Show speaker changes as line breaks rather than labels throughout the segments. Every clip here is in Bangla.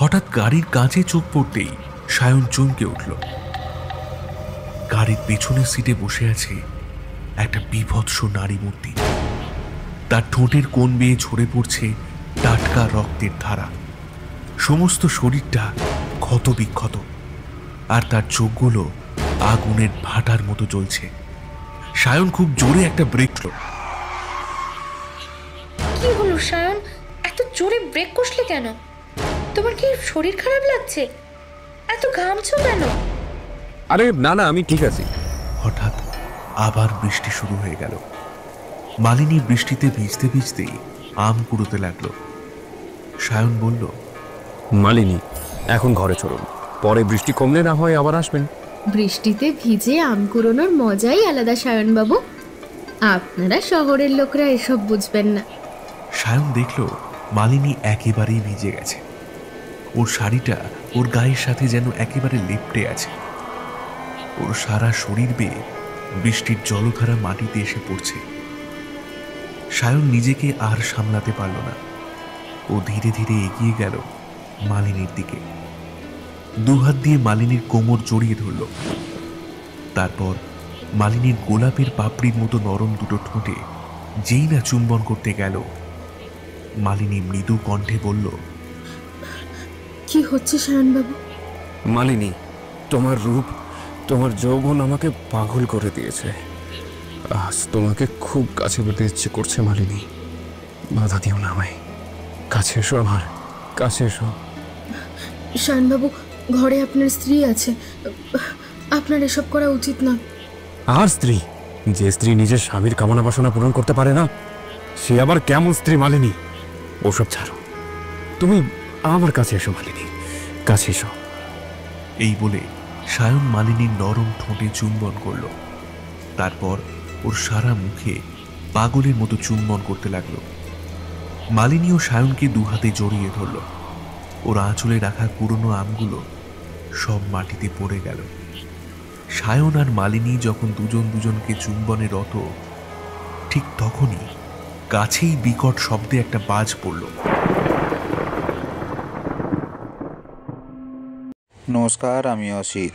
হঠাৎ গাড়ির কাঁচে চোখ পড়তেই সায়ন চমকে উঠল। গাড়ির পেছনের সিটে বসে আছে একটা বীভৎস নারী মূর্তি। তার ঠোঁটের কোণ বেয়ে ঝরে পড়ছে টাটকা রক্তের ধারা। সমস্ত শরীরটা ক্ষত বিক্ষত, আর তার চোখগুলো আগুনের ভাটার মতো জ্বলছে। সায়ন খুব জোরে একটা ব্রেক লো।
কি হলো সায়ন, এত জোরে ব্রেক কষলে কেন? তোমার কি শরীর খারাপ লাগছে? এত ঘামছো কেন?
আরে না না, আমি ঠিক আছি।
হঠাৎ আবার বৃষ্টি শুরু হয়ে গেল। মালিনী বৃষ্টিতে ভিজতে ভিজতেই আম কুড়োতে লাগলো। সায়ন বলল,
মালিনী, এখন ঘরে চলুন, পরে বৃষ্টি কমলে না হয় আবার আসবেন।
বৃষ্টিতে ভিজে আম কুড়োনোর মজাই আলাদা সায়নবাবু। আপনারা শহরের লোকরা এসব বুঝবেন না।
সায়ন দেখল মালিনী একেবারেই ভিজে গেছে। ওর শাড়িটা ওর গায়ের সাথে যেন একেবারে লেপ্টে আছে। ওর সারা শরীর বেয়ে বৃষ্টির জলধারা মাটিতে এসে পড়ছে। সায়ন নিজেকে আর সামলাতে পারল না। ও ধীরে ধীরে এগিয়ে গেল মালিনীর দিকে। দুহাত দিয়ে মালিনীর কোমর জড়িয়ে ধরল। তারপর মালিনীর গোলাপের পাপড়ির মতো নরম দুটো ঠোঁটে যেই না চুম্বন করতে গেল, মালিনী মৃদু কণ্ঠে বলল,
কি হচ্ছে সায়নবাবু?
মালিনী, তোমার রূপ, তোমার যৌবন আমাকে পাগল করে দিয়েছে। আজ তোমাকে খুব কাছে পেতে ইচ্ছে করছে মালিনী। বাধা দিও না আমায়, কাছে এসো, আমার কাছে এসো।
সায়নবাবু, ঘরে আপনার স্ত্রী আছে, আপনার এসব করা উচিত না।
আর স্ত্রী? যে স্ত্রী নিজের স্বামীর কামনা বাসনা পূরণ করতে পারে না, সে আবার কেমন স্ত্রী মালিনী? ওসব ছাড়ো, তুমি আমার কাছে এসো মালিনী, কাছে এসো।
এই বলে সায়ন মালিনীর নরম ঠোঁটে চুম্বন করল। তারপর ওর সারা মুখে পাগলের মতো চুম্বন করতে লাগলো। মালিনী ও সায়নকে দুহাতে জড়িয়ে ধরল। ওর আঁচলে রাখা পুরনো আমগুলো সব মাটিতে পড়ে গেল। সায়ন আর মালিনী যখন দুজন দুজনকে চুম্বনে রত, ঠিক তখনই কাছেই বিকট শব্দে একটা বাজ পড়ল।
নমস্কার, আমি অসিত।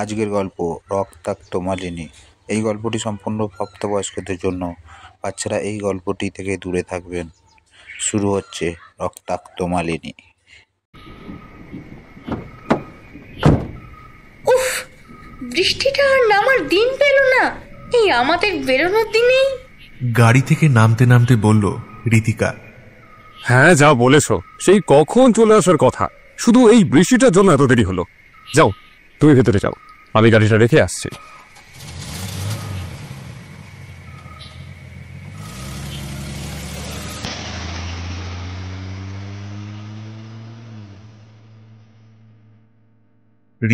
আজকের গল্প রক্তাক্ত মালিনী। এই গল্পটি সম্পূর্ণ প্রাপ্তবয়স্কদের জন্য। বাচ্চারা এই গল্পটি থেকে দূরে থাকবেন। শুরু হচ্ছে রক্তাক্ত মালিনী।
উফ, বৃষ্টিটা আর নামার দিন পেল না। এই আমাদের বেরোনোর দিনেই।
গাড়ি থেকে নামতে নামতে বলল ঋতিকা,
হ্যাঁ, যা বলেছো, সেই কখন চলে আসার কথা, শুধু এই বৃষ্টিটার জন্য এত দেরি হলো। যাও, তুমি ভেতরে যাও, আমি গাড়িটা রেখে আসছি।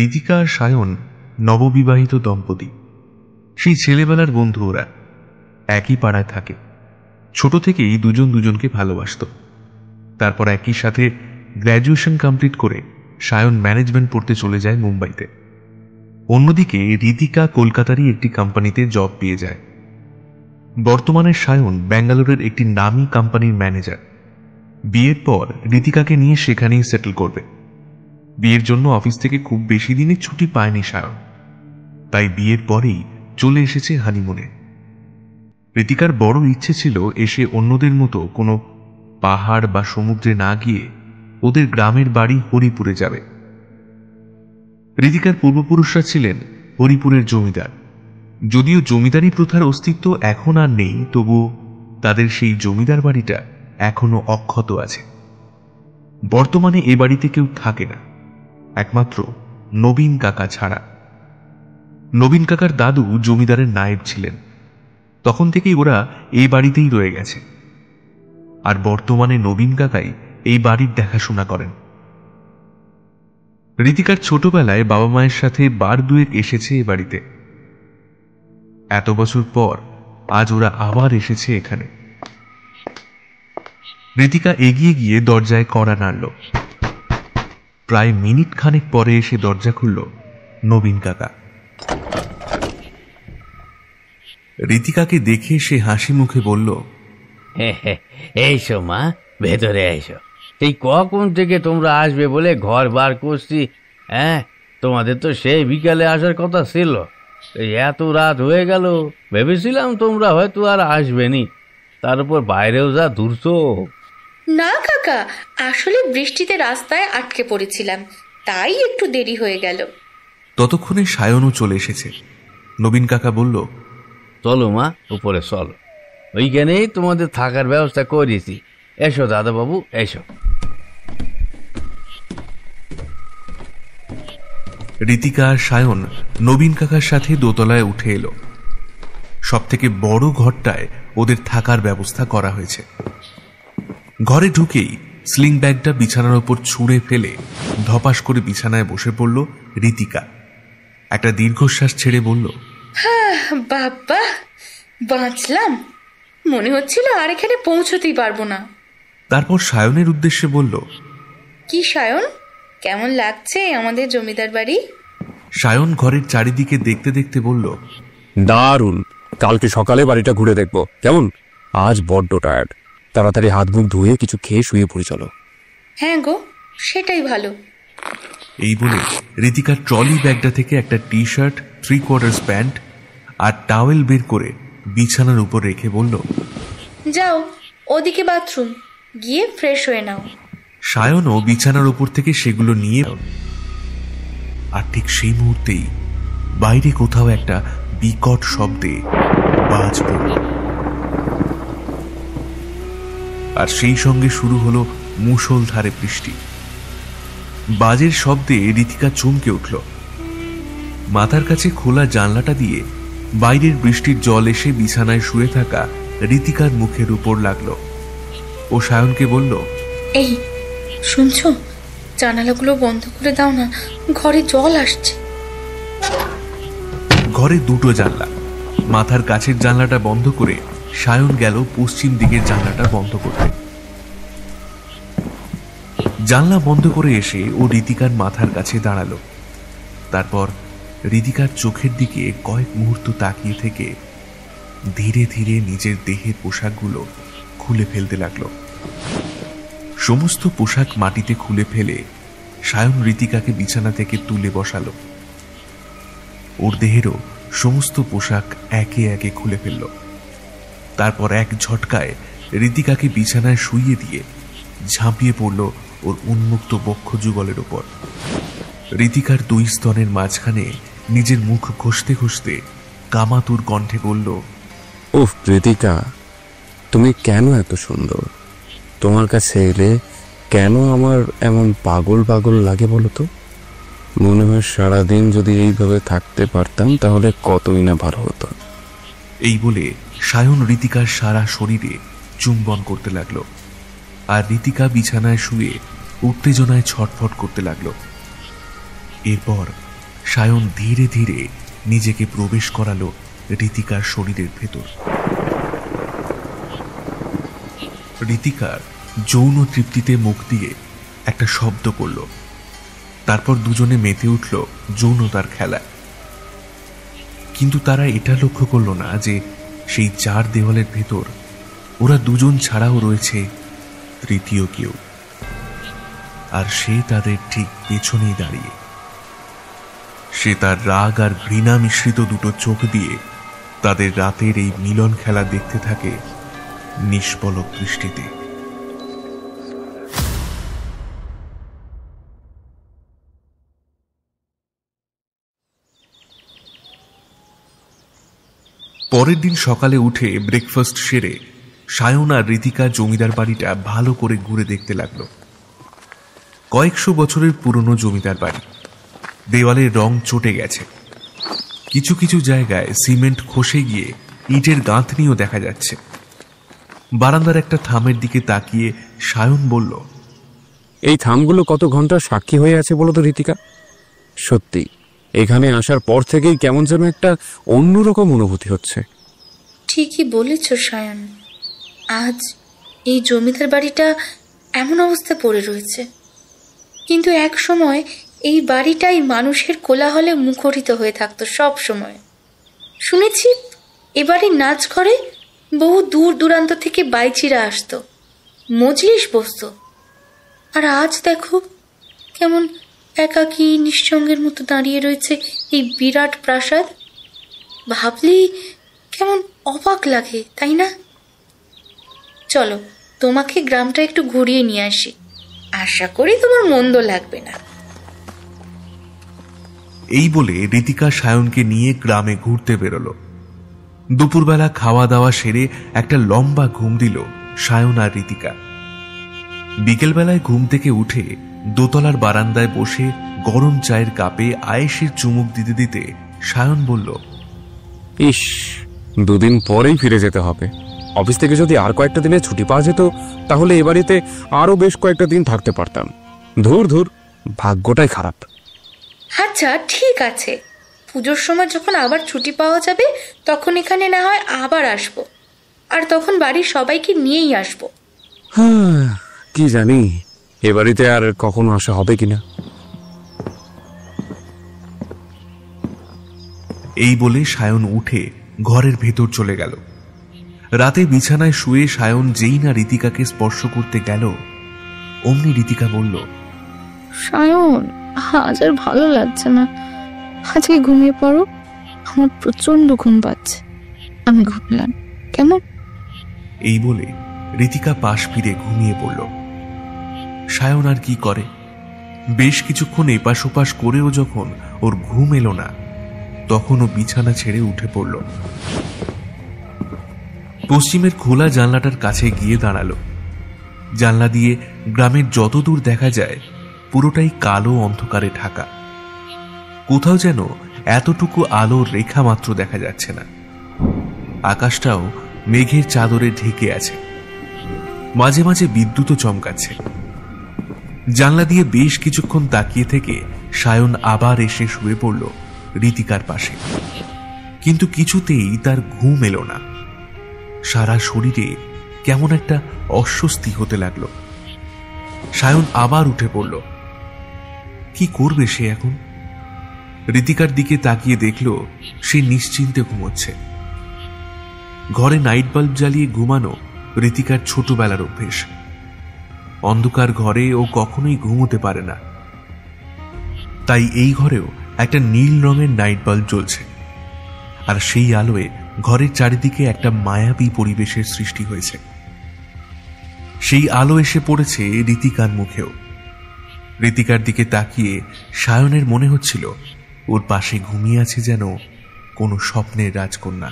ঋতিকা আর সায়ন নববিবাহিত দম্পতি। সেই ছেলেবেলার বন্ধু ওরা। একই পাড়ায় থাকে। ছোট থেকেই দুজন দুজনকে ভালোবাসত। তারপর একই সাথে গ্র্যাজুয়েশন কমপ্লিট করে সায়ন ম্যানেজমেন্ট পড়তে চলে যায় মুম্বাইতে। অন্যদিকে ঋতিকা কলকাতারই একটি কোম্পানিতে জব পেয়ে যায়। বর্তমানে সায়ন ব্যাঙ্গালোরের একটি নামী কোম্পানির ম্যানেজার। বিয়ের পর ঋতিকাকে নিয়ে সেখানেই সেটেল করবে। বিয়ের জন্য অফিস থেকে খুব বেশি দিনের ছুটি পায়নি সায়ন, তাই বিয়ের পরেই চলে এসেছে হানিমুনে। ঋতিকার বড় ইচ্ছে ছিল এসে অন্যদের মতো কোনো পাহাড় বা সমুদ্রে না গিয়ে ওদের গ্রামের বাড়ি হরিপুরে যাবে। ঋতিকার পূর্বপুরুষরা ছিলেন হরিপুরের জমিদার। যদিও জমিদারি প্রথার অস্তিত্ব এখন আর নেই, তবুও তাদের সেই জমিদার বাড়িটা এখনো অক্ষত আছে। বর্তমানে এ বাড়িতে কেউ থাকে না, একমাত্র নবীন কাকা ছাড়া। নবীন কাকার দাদু জমিদারের নায়েব ছিলেন। তখন থেকেই ওরা এই বাড়িতেই রয়ে গেছে। আর বর্তমানে নবীন কাকাই এই বাড়ির দেখাশোনা করেন। ঋতিকার ছোটবেলায় বাবা মায়ের সাথে বার দুয়েক এসেছে এ বাড়িতে। এত বছর পর আজ ওরা আবার এসেছে এখানে। ঋতিকা এগিয়ে গিয়ে দরজায় কড়া নাড়ল। প্রায় মিনিট খানেক পরে এসে দরজা খুলল নবীন কাকা। ঋতিকাকে দেখে সে হাসি মুখে বলল,
এইসো মা, ভেতরে এসো। এই কখন থেকে তোমরা আসবে বলে ঘর বার করছি। হ্যাঁ, তোমাদের তো সেই বিকালে আসার কথা ছিল। এই এত রাত হয়ে গেল, ভেবেছিলাম তোমরা হয়তো আর আসবেনি। তার উপর বাইরেও যা দুর্যোগ।
না কাকা, আসলে বৃষ্টিতে রাস্তায় আটকে পড়েছিলাম, তাই একটু দেরি হয়ে গেল।
ততক্ষণে সায়নও চলে এসেছে। নবীন কাকা বলল,
চলো মা, উপরে চলো, ওইখানেই তোমাদের থাকার ব্যবস্থা করেছি। এসো দাদাবাবু, এসো।
ঋতিকা আর সায়ন নবীন কাকার সাথে দোতলায় উঠে এলো। সব থেকে বড় ঘরটায় ওদের থাকার ব্যবস্থা করা হয়েছে। ঘরে ঢুকেই স্লিং ব্যাগটা বিছানার ওপর ছুঁড়ে ফেলে ধপাস করে বিছানায় বসে পড়ল ঋতিকা। একটা দীর্ঘশ্বাস ছেড়ে বলল,
বাবা, বাঁচলাম। মনে হচ্ছিল আর এখানে পৌঁছতেই পারবো না।
তারপর সায়নের উদ্দেশ্যে বলল,
কি সায়ন, কেমন লাগছে আমাদের জমিদার বাড়ি?
সায়ন ঘরের চারিদিকে দেখতে দেখতে বলল,
দারুণ। কালকে সকালে বাড়িটা ঘুরে দেখবো কেমন। আজ বড্ড টায়ার্ড, তাড়াতাড়ি হাত মুখ ধুয়ে কিছু খেয়ে শুয়ে পড়ি চলো।
হ্যাঁ গো, সেটাই ভালো।
এই বলে ঋতিকার ট্রলি ব্যাগটা থেকে একটা টি শার্ট, 3/4 প্যান্ট আর টাওয়েল বের করে বিছানার উপর রেখে বলল,
যাও ওদিকে বাথরুম, গিয়ে ফ্রেশ হয়ে নাও।
সায়নও বিছানার উপর থেকে সেগুলো নিয়ে, আর ঠিক সেই মুহূর্তেই বাইরে কোথাও একটা বিকট শব্দে বাজ পড়ল, আর সেই সঙ্গে শুরু হলো মুষলধারে বৃষ্টি। বাজের শব্দে ঋতিকা চমকে উঠল। মাথার কাছে খোলা জানলাটা দিয়ে বাইরের বৃষ্টির জল এসে বিছানায় শুয়ে থাকা ঋতিকার মুখের উপর লাগলো। ও সায়নকে বলল,
এই শুনছো, জানালাগুলো বন্ধ করে দাও না, ঘরে জল আসছে।
ঘরে দুটো জানলা। মাথার কাছের জানলাটা বন্ধ করে সায়ন গেল পশ্চিম দিকের জানলাটা বন্ধ করতে। জানলা বন্ধ করে এসে ও ঋতিকার মাথার কাছে দাঁড়ালো। তারপর ঋতিকার চোখের দিকে কয়েক মুহূর্ত তাকিয়ে থেকে ধীরে ধীরে নিজের দেহের পোশাকগুলো খুলে ফেলতে লাগলো। সমস্ত পোশাক মাটিতে খুলে ফেলে সায়ন ঋতিকাকে বিছানা থেকে তুলে বসালো। ওর দেহেরও সমস্ত পোশাক একে একে খুলে ফেলল। তারপর এক ঝটকায় ঋতিকাকে বিছানায় শুইয়ে দিয়ে ঝাঁপিয়ে পড়ল ওর উন্মুক্ত বক্ষ যুগলের ওপর। ঋতিকার দুই স্তনের মাঝখানে নিজের মুখ ঘষতে ঘষতে কামাতুর কণ্ঠে বলল,
উফ ঋতিকা, তুমি কেন এত সুন্দর? তোমার কাছে এলে কেন আমার এমন পাগল পাগল লাগে বলো তো? মনে হয় সারাদিন যদি এইভাবে থাকতে পারতাম তাহলে কতই না ভালো হতো।
এই বলে সায়ন ঋতিকার সারা শরীরে চুম্বন করতে লাগলো, আর ঋতিকা বিছানায় শুয়ে উত্তেজনায় ছটফট করতে লাগলো। এরপর সায়ন ধীরে ধীরে নিজেকে প্রবেশ করালো ঋতিকার শরীরের ভেতর। ঋতিকার যৌন তৃপ্তিতে মুখ দিয়ে একটা শব্দ করল। তারপর দুজনে মেতে উঠল যৌনতার খেলা। কিন্তু তারা এটা লক্ষ্য করল না যে সেই চার দেওয়ালের ভেতর ওরা দুজন ছাড়াও রয়েছে তৃতীয় কেউ, আর সে তাদের ঠিক পেছনেই দাঁড়িয়ে। সে তার রাগ আর ঘৃণা মিশ্রিত দুটো চোখ দিয়ে তাদের রাতের এই মিলন খেলা দেখতে থাকে নিষ্পলক দৃষ্টিতে। পরের দিন সকালে উঠে ব্রেকফাস্ট সেরে সায়ন আর ঋতিকা জমিদার বাড়িটা ভালো করে ঘুরে দেখতে লাগলো। কয়েকশো বছরের পুরনো জমিদার বাড়ি। দেওয়ালের রং চটে গেছে, কিছু কিছু জায়গায় সিমেন্ট খসে গিয়ে ইটের গাঁথনিও দেখা যাচ্ছে। বারান্দার একটা থামের দিকে তাকিয়ে সায়ন বলল,
এই থামগুলো কত ঘন্টা সাক্ষী হয়ে আছে বলো তো ঋতিকা? সত্যি এখানে আসার পর থেকেই কেমন যেন একটা অন্যরকম অনুভূতি হচ্ছে।
ঠিকই বলেছ সায়ন, আজ এই জমিদার বাড়িটা এমন অবস্থা পড়ে রয়েছে, কিন্তু এক সময় এই বাড়িটাই মানুষের কোলাহলে মুখরিত হয়ে থাকতো সব সময়। শুনেছি এবারে নাচ ঘরে বহু দূর দূরান্ত থেকে বাইচিরা আসতো, মজলিস বসতো। আর আজ দেখো কেমন একাকী নিঃসঙ্গের মতো দাঁড়িয়ে রয়েছে এই বিরাট প্রাসাদ। ভাবলেই কেমন অবাক লাগে, তাই না? চলো তোমাকে গ্রামটা একটু ঘুরিয়ে নিয়ে আসি, আশা করি তোমার মন্দ লাগবে না।
এই বলে ঋতিকা সায়নকে নিয়ে গ্রামে ঘুরতে বেরোলো। দুপুরবেলা খাওয়া দাওয়া সেরে একটা লম্বা ঘুম দিল সায়ন আর ঋতিকা। বিকেলবেলায় ঘুম থেকে উঠে দোতলার বারান্দায় বসে গরম চায়ের কাপে আয়েশের চুমুক দিতে দিতে সায়ন বলল,
ইস, 2 দিন পরেই ফিরে যেতে হবে। অফিস থেকে যদি আর কয়েকটা দিনের ছুটি পাওয়া যেত তাহলে এ বাড়িতে আরো বেশ কয়েকটা দিন থাকতে পারতাম। ধুর ধুর, ভাগ্যটাই খারাপ।
আচ্ছা ঠিক আছে, পুজোর সময় যখন আবার ছুটি পাওয়া যাবে তখন এখানে না হয় আবার আসবো, আর তখন বাড়ির সবাইকে নিয়েই আসবো।
হ্যাঁ, কি জানি এ বাড়িতে আর কখনো আসা হবে কিনা।
এই বলে সায়ন উঠে ঘরের ভেতর চলে গেল। রাতে বিছানায় শুয়ে সায়ন যেই না ঋতিকাকে স্পর্শ করতে গেল, অমনি ঋতিকা বলল,
সায়ন, আজ আর ভালো লাগছে না, আজকে ঘুমিয়ে পড়ো। আমার প্রচন্ড ঘুম পাচ্ছে, আমি ঘুমলাম কেমন?
এই বলে ঋতিকা পাশ ফিরে ঘুমিয়ে পড়ল। সায়ন আর কি করে, বেশ কিছুক্ষণ এপাশ ওপাশ করেও যখন ওর ঘুম এলো না, তখন ও বিছানা ছেড়ে উঠে পড়ল। পশ্চিমের খোলা জানলাটার কাছে গিয়ে দাঁড়ালো। জানলা দিয়ে গ্রামের যত দূর দেখা যায় পুরোটাই কালো অন্ধকারে ঢাকা। কোথাও যেন এতটুকু আলোর রেখা মাত্র দেখা যাচ্ছে না। আকাশটাও মেঘের চাদরে ঢেকে আছে, মাঝে মাঝে বিদ্যুৎও চমকাচ্ছে। জানলা দিয়ে বেশ কিছুক্ষণ তাকিয়ে থেকে সায়ন আবার এসে শুয়ে পড়ল ঋতিকার পাশে, কিন্তু কিছুতেই তার ঘুম এলো না। সারা শরীরে কেমন একটা অস্বস্তি হতে লাগলো। সায়ন আবার উঠে পড়ল। কি করবে সে এখন? ঋতিকার দিকে তাকিয়ে দেখল সে নিশ্চিন্তে ঘুমোচ্ছে। ঘরে নাইট বাল্ব জ্বালিয়ে ঘুমানো ঋতিকার ছোটবেলার অভ্যেস। অন্ধকার ঘরে ও কখনোই ঘুমোতে পারে না, তাই এই ঘরেও একটা নীল রঙের নাইট বাল্ব জ্বলছে, আর সেই আলোয় ঘরের চারিদিকে একটা মায়াবী পরিবেশের সৃষ্টি হয়েছে। সেই আলো এসে পড়েছে ঋতিকার মুখেও। ঋতিকার দিকে তাকিয়ে সায়নের মনে হচ্ছিল ওর পাশে ঘুমিয়ে আছে যেন কোনো স্বপ্নের রাজকন্যা।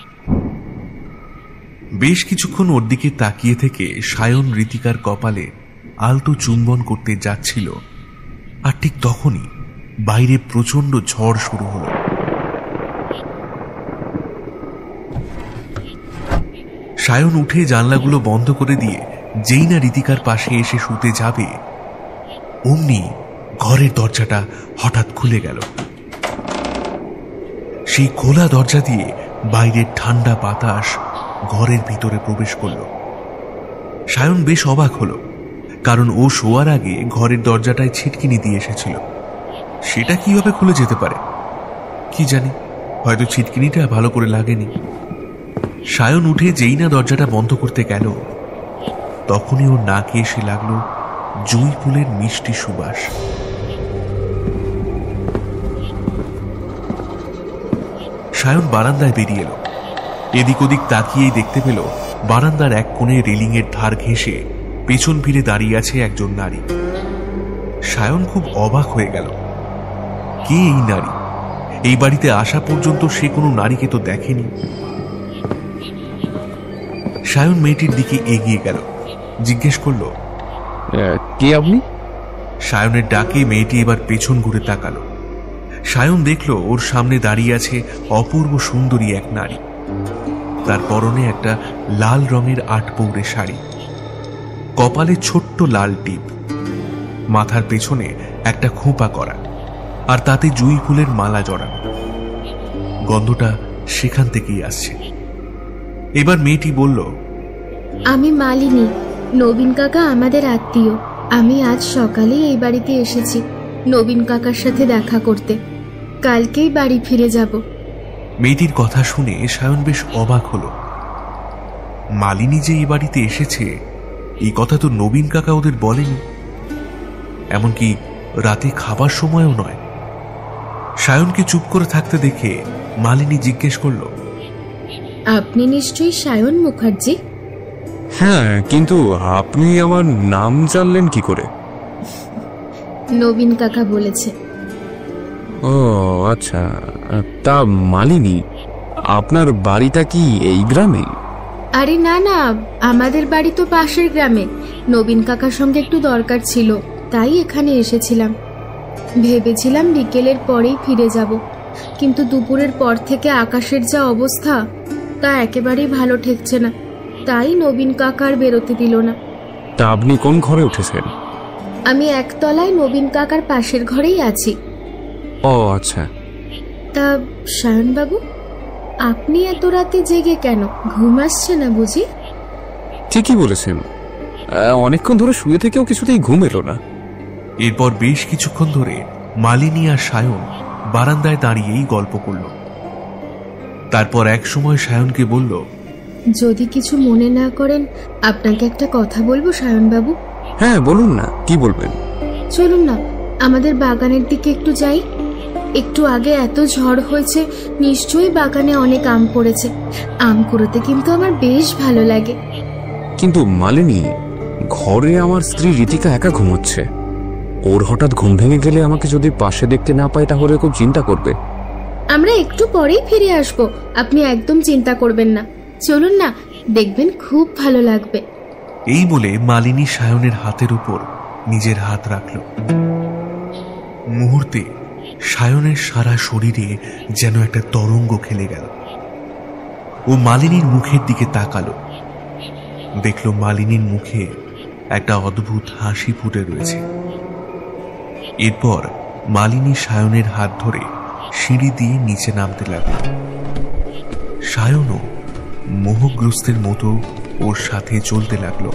বেশ কিছুক্ষণ ওর দিকে তাকিয়ে থেকে সায়ন ঋতিকার কপালে আলতো চুম্বন করতে যাচ্ছিল, আর ঠিক তখনই বাইরে প্রচন্ড ঝড় শুরু হলো। সায়ন উঠে জানলাগুলো বন্ধ করে দিয়ে যেই না ঋতিকার পাশে এসে শুতে যাবে, অমনি ঘরের দরজাটা হঠাৎ খুলে গেল। সেই খোলা দরজা দিয়ে বাইরের ঠান্ডা বাতাস ঘরের ভিতরে প্রবেশ করল। সায়ন বেশ অবাক হলো, কারণ ও শোয়ার আগে ঘরের দরজাটায় ছিটকিনি দিয়ে এসেছিল। সেটা কিভাবে খুলে যেতে পারে কি জানি, হয়তো ছিটকিনিটা ভালো করে লাগেনি। সায়ন উঠে যেই না দরজাটা বন্ধ করতে গেল, তখনই ওর নাকে এসে লাগলো জুঁই ফুলের মিষ্টি সুবাস। সায়ন বারান্দায় বেরিয়ে এলো। এদিক ওদিক তাকিয়েই দেখতে পেল বারান্দার এক কোণে রেলিং এর ধার ঘেঁষে পেছন ফিরে দাঁড়িয়ে আছে একজন নারী। সায়ন খুব অবাক হয়ে গেল। কে এই নারী? এই বাড়িতে আসা পর্যন্ত সে কোনো নারীকে তো দেখেনি। সায়ন মেয়েটির দিকে এগিয়ে গেল, জিজ্ঞেস করল,
কে আপনি?
সায়নের ডাকে মেয়েটি এবার পেছন ঘুরে তাকালো। সায়ন দেখল ওর সামনে দাঁড়িয়ে আছে অপূর্ব সুন্দরী এক নারী। তার পরনে একটা লাল রঙের আটপৌরে শাড়ি, কপালে ছোট্ট লাল টিপ, মাথার পেছনে একটা খোঁপা করা, আর তাতে জুঁই ফুলের মালা জড়ানো। গন্ধটা সেখান থেকেই আসছে। এবার মেয়েটি বলল,
আমি মালিনী, নবীন কাকা আমাদের আত্মীয়। আমি আজ সকালে এই বাড়িতে এসেছি নবীন কাকার সাথে দেখা করতে, কালকেই বাড়ি ফিরে যাব।
মেয়েটির কথা শুনে সায়ন বেশ অবাক হলো। মালিনী যে এই বাড়িতে এসেছে এই কথা তো নবীন কাকা ওদের বলেনি। এমনকি রাতে খাবার সময়ও নয়। সায়নকে চুপ করে থাকতে দেখে মালিনী জিজ্ঞেস করল,
আপনি নিশ্চয়ই সায়ন মুখার্জি?
হ্যাঁ, কিন্তু আপনি আমার নাম জানলেন কি করে?
নবীন কাকা বলেছে।
ও আচ্ছা, তা মালিনী, আপনার বাড়িটা কি এই গ্রামে?
আরে না না, আমাদের বাড়ি তো পাশের গ্রামে। নবীন কাকার সঙ্গে একটু দরকার ছিল, তাই এখানে এসেছিলাম। ভেবেছিলাম বিকেলের পরেই ফিরে যাব, কিন্তু দুপুরের পর থেকে আকাশের যা অবস্থা তা একেবারেই ভালো ঠেকছে না, তাই নবীন কাকার বেরোতে দিল না।
তা আপনি কোন ঘরে উঠেছেন?
আমি একতলায় নবীন কাকার পাশের ঘরেই আছি।
ও আচ্ছা।
তা সায়নবাবু, আপনি এত রাতে জেগে কেন? ঘুম আসছে না বুঝি?
ঠিকই বলেছেন, অনেকক্ষণ ধরে শুয়ে থেকেও কিছুতেই ঘুম এলো না।
এরপর বেশ কিছুক্ষণ ধরে মালিনী আর সায়ন বারান্দায় দাঁড়িয়েই গল্প করল। তারপর এক সময় সায়নকে বলল,
যদি কিছু মনে না করেন আপনাকে একটা কথা বলবো সায়নবাবু।
হ্যাঁ বলুন না, কি বলবেন?
চলুন না আমাদের বাগানের দিকে একটু যাই। একটু আগে এত ঝড় হয়েছে, নিশ্চয়ই বাগানে অনেক আম পড়েছে। আম কুড়োতে কিন্তু আমার বেশ ভালো লাগে।
কিন্তু মালিনী, ঘরে আমার স্ত্রী রীতিকা একা ঘুমোচ্ছে। ওর হঠাৎ ঘুম ভেঙে গেলে আমাকে যদি পাশে দেখতে না পায় তাহলে খুব চিন্তা করবে।
আমরা একটু পরেই ফিরে আসবো, আপনি একদম চিন্তা করবেন না। চলুন না, দেখবেন খুব ভালো লাগবে।
এই বলে মালিনী সায়নের হাতের উপর নিজের হাত রাখল। মুহূর্তে সায়নের সারা শরীরে যেন একটা তরঙ্গ খেলে গেল। ও মালিনীর মুখের দিকে তাকালো, দেখল মালিনীর মুখে একটা অদ্ভুত হাসি ফুটে রয়েছে। এরপর মালিনী সায়নের হাত ধরে সিঁড়ি দিয়ে নিচে নামতে লাগল। সায়নও মোহগ্রস্তের মতো ওর সাথে চলতে লাগলো।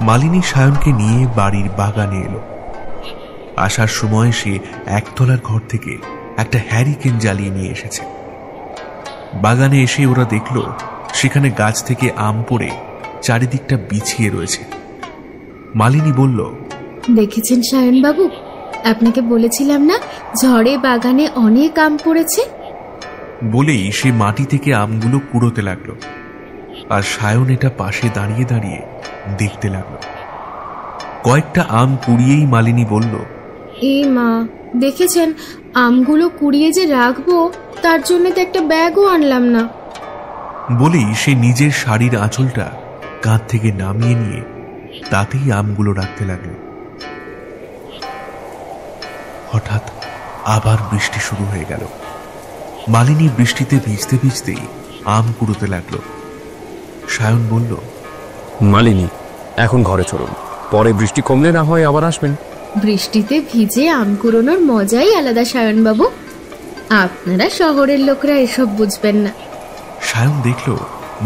মালিনী সায়নকে নিয়ে বাড়ির বাগানে এলো। আসার সময় সে একতলার ঘর থেকে একটা হ্যারিকেন জ্বালিয়ে নিয়ে এসেছে। বাগানে এসে ওরা দেখল সেখানে গাছ থেকে আম পড়ে চারিদিকটা বিছিয়ে রয়েছে। মালিনী বলল,
দেখেছেন সায়নবাবু, আপনাকে বলেছিলাম না ঝড়ে বাগানে অনেক আম পড়েছে।
বলেই সে মাটি থেকে আমগুলো কুড়োতে লাগলো, আর সায়ন এটা পাশে দাঁড়িয়ে দাঁড়িয়ে দেখতে লাগলো। কয়েকটা আম কুড়িয়েই মালিনী বলল,
এই মা, দেখেছেন আমগুলো কুড়িয়ে যে রাখবো তার জন্য তো একটা ব্যাগও আনলাম না।
বলেই সে নিজের শাড়ির আঁচলটা কাঁধ থেকে নামিয়ে নিয়ে তাতেই আমগুলো রাখতে লাগলো। হঠাৎ আবার বৃষ্টি শুরু হয়ে গেল। মালিনী বৃষ্টিতে ভিজতে ভিজতেই আম কুড়োতে লাগলো। সায়ন বলল,
মালিনী, এখন ঘরে চলুন, পরে বৃষ্টি কমলে না হয় আবার আসবেন।
বৃষ্টিতে ভিজে আম কুড়োনোর মজাই আলাদা সায়নবাবু, আপনারা শহরের লোকরা এসব বুঝবেন না।
সায়ন দেখল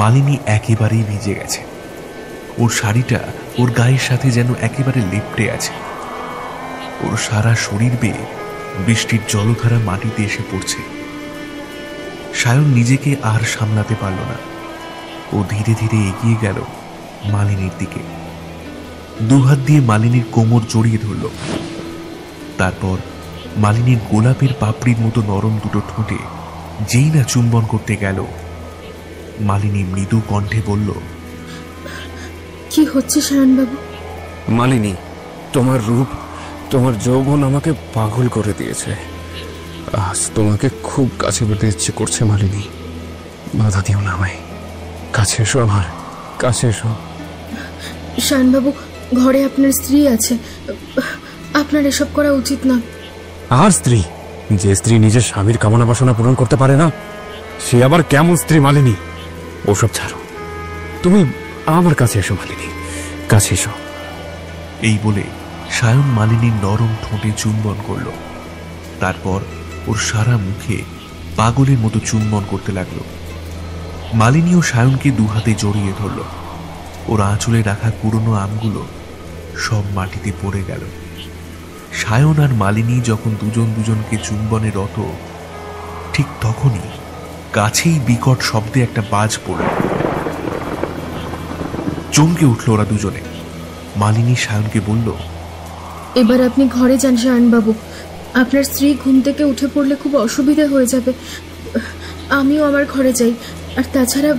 মালিনী একেবারেই ভিজে গেছে। ওর শাড়িটা ওর গায়ের সাথে যেন একেবারে লেপ্টে আছে। ওর সারা শরীর বেয়ে বৃষ্টির জলধারা মাটিতে এসে পড়ছে। সায়ন নিজেকে আর সামলাতে পারল না। ও ধীরে ধীরে এগিয়ে গেল মালিনীর দিকে। দুহাত দিয়ে মালিনীর কোমর জড়িয়ে ধরল। তারপর মালিনীর গোলাপের পাপড়ির মতো নরম দুটো ঠোঁটে যেই না চুম্বন করতে গেল, মালিনী মৃদু কণ্ঠে বলল,
কি হচ্ছে সায়নবাবু?
মালিনী, তোমার রূপ, তোমার যৌবন আমাকে পাগল করে দিয়েছে। আজ তোমাকে খুব কাছে পেতে ইচ্ছে করছে মালিনী। বাধা দিও না আমায়, কাছে এসো, আমার কাছে এসো।
সায়নবাবু, ঘরে আপনার স্ত্রী আছে, আপনার এসব করা উচিত না।
আর স্ত্রী? যে স্ত্রী নিজের স্বামীর কামনা বাসনা পূরণ করতে পারে না, সে আবার কেমন স্ত্রী মালিনী? ওসব ছাড়ো, তুমি আমার কাছে এসো মালিনী, কাছে এসো।
এই বলে সায়ন মালিনীর নরম ঠোঁটে চুম্বন করল। তারপর ওর সারা মুখে পাগলের মতো চুম্বন করতে লাগলো। মালিনী ও সায়নকে দুহাতে জড়িয়ে ধরল। ওর আঁচলে রাখা পুরনো আমগুলো সব মাটিতে পড়ে গেল। সায়ন আর মালিনী যখন দুজন দুজনকে চুম্বনে রত, ঠিক তখনই কাছেই বিকট শব্দে একটা বাজ পড়ল। চমকে উঠল ওরা দুজনে। মালিনী সায়নকে বলল,
এবার আপনি ঘরে যান সায়নবাবু। আপনার স্ত্রী ঘুম থেকে উঠে পড়লে খুব অসুবিধা হয়ে যাবে। আমিও আমার ঘরে যাই। আর তাছাড়া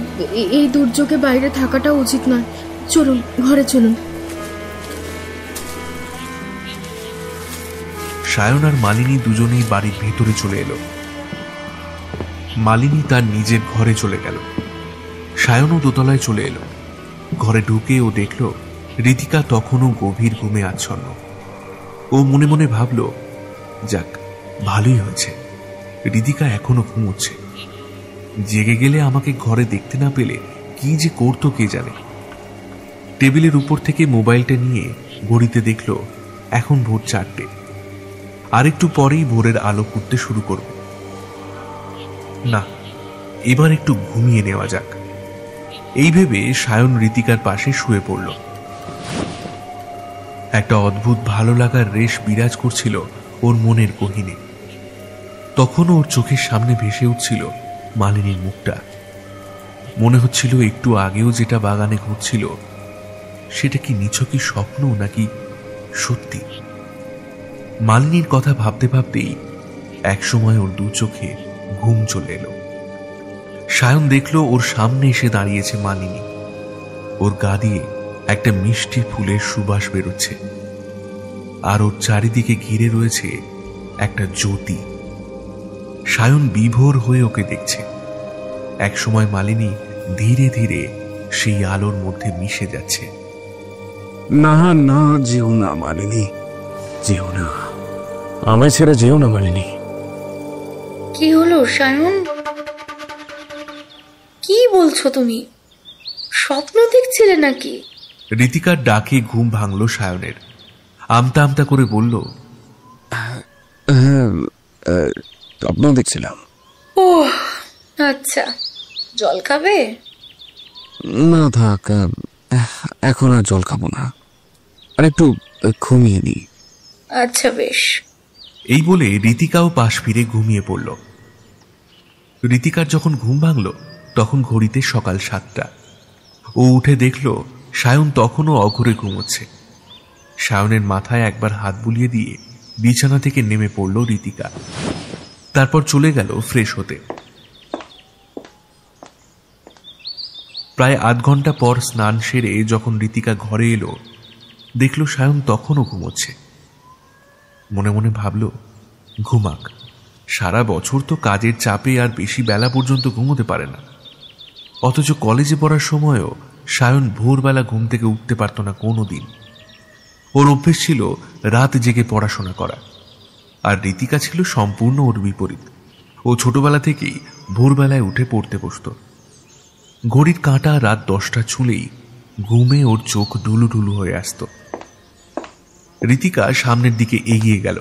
এই দুর্যোগে বাইরে থাকাটাও উচিত নয়। চলুন, ঘরে চলুন।
সায়ন আর মালিনী দুজনেই বাড়ির ভেতরে চলে এলো। মালিনী তার নিজের ঘরে চলে গেল। সায়নও দোতলায় চলে এলো। ঘরে ঢুকে ও দেখল ঋতিকা তখনও গভীর ঘুমে আচ্ছন্ন। ও মনে মনে ভাবল, যাক, ভালোই হয়েছে, ঋতিকা এখনো ঘুমোচ্ছে। জেগে গেলে আমাকে ঘরে দেখতে না পেলে কি যে করতো কে জানে। টেবিলের উপর থেকে মোবাইলটা নিয়ে ঘড়িতে দেখল এখন ভোর 4টে। আরেকটু পরেই ভোরের আলো ফুটতে শুরু করবে। না, এবার একটু ঘুমিয়ে নেওয়া যাক, এই ভেবে সায়ন ঋতিকার পাশে শুয়ে পড়ল। একটা অদ্ভুত ভালো লাগার রেশ বিরাজ করছিল ওর মনের গহীনে। তখন ওর চোখের সামনে ভেসে উঠছিল মালিনীর মুখটা। মনে হচ্ছিল একটু আগেও যেটা বাগানে ঘুরছিল সেটা কি নিছকই স্বপ্ন নাকি সত্যি। মালিনীর কথা ভাবতে ভাবতেই একসময় ওর দু চোখে ঘুম চলে এলো। সায়ন দেখল ওর সামনে এসে দাঁড়িয়েছে মালিনী। ওর গা দিয়ে একটা মিষ্টি ফুলের সুবাস বেরোচ্ছে, আর ওর চারিদিকে ঘিরে রয়েছে একটা জ্যোতি। সায়ন বিভোর হয়ে ওকে দেখছে। একসময় মালিনী ধীরে ধীরে সেই আলোর মধ্যে মিশে যাচ্ছে।
না না, যেও না মালিনী, যেও না, আমায় ছেড়ে যেও না মালিনী।
কি হলো সায়ন? কি বলছো তুমি? স্বপ্ন দেখছিলে নাকি?
ঋতিকার ডাকে ঘুম ভাঙল সায়নের। আমতা আমতা করে বলল,
স্বপ্ন দেখছিলাম।
ও আচ্ছা, জল খাবে?
না থাক, এখন আর জল খাবো না, আর একটু ঘুমিয়ে নি।
আচ্ছা বেশ।
এই বলে ঋতিকাও পাশ ফিরে ঘুমিয়ে পড়ল। ঋতিকার যখন ঘুম ভাঙল তখন ঘড়িতে সকাল 7টা। ও উঠে দেখল সায়ন তখনও অঘরে ঘুমোচ্ছে। সায়নের মাথায় একবার হাত বুলিয়ে দিয়ে বিছানা থেকে নেমে পড়ল ঋতিকা। তারপর চলে গেল ফ্রেশ হতে। প্রায় আধ ঘন্টা পর স্নান সেরে যখন ঋতিকা ঘরে এলো, দেখল সায়ন তখনও ঘুমোচ্ছে। মনে মনে ভাবল, ঘুমাক, সারা বছর তো কাজের চাপে আর বেশি বেলা পর্যন্ত ঘুমোতে পারে না। অথচ কলেজে পড়ার সময়ও সায়ন ভোরবেলা ঘুম থেকে উঠতে পারত না কোনো দিন। ওর অভ্যেস ছিল রাত জেগে পড়াশোনা করা, আর ঋতিকা ছিল সম্পূর্ণ ওর বিপরীত। ও ছোটবেলা থেকেই ভোরবেলায় উঠে পড়তে বসত। ঘড়ির কাঁটা রাত 10টা ছুঁলেই ঘুমে ওর চোখ ঢুলু ঢুলু হয়ে আসত। ঋতিকা সামনের দিকে এগিয়ে গেল।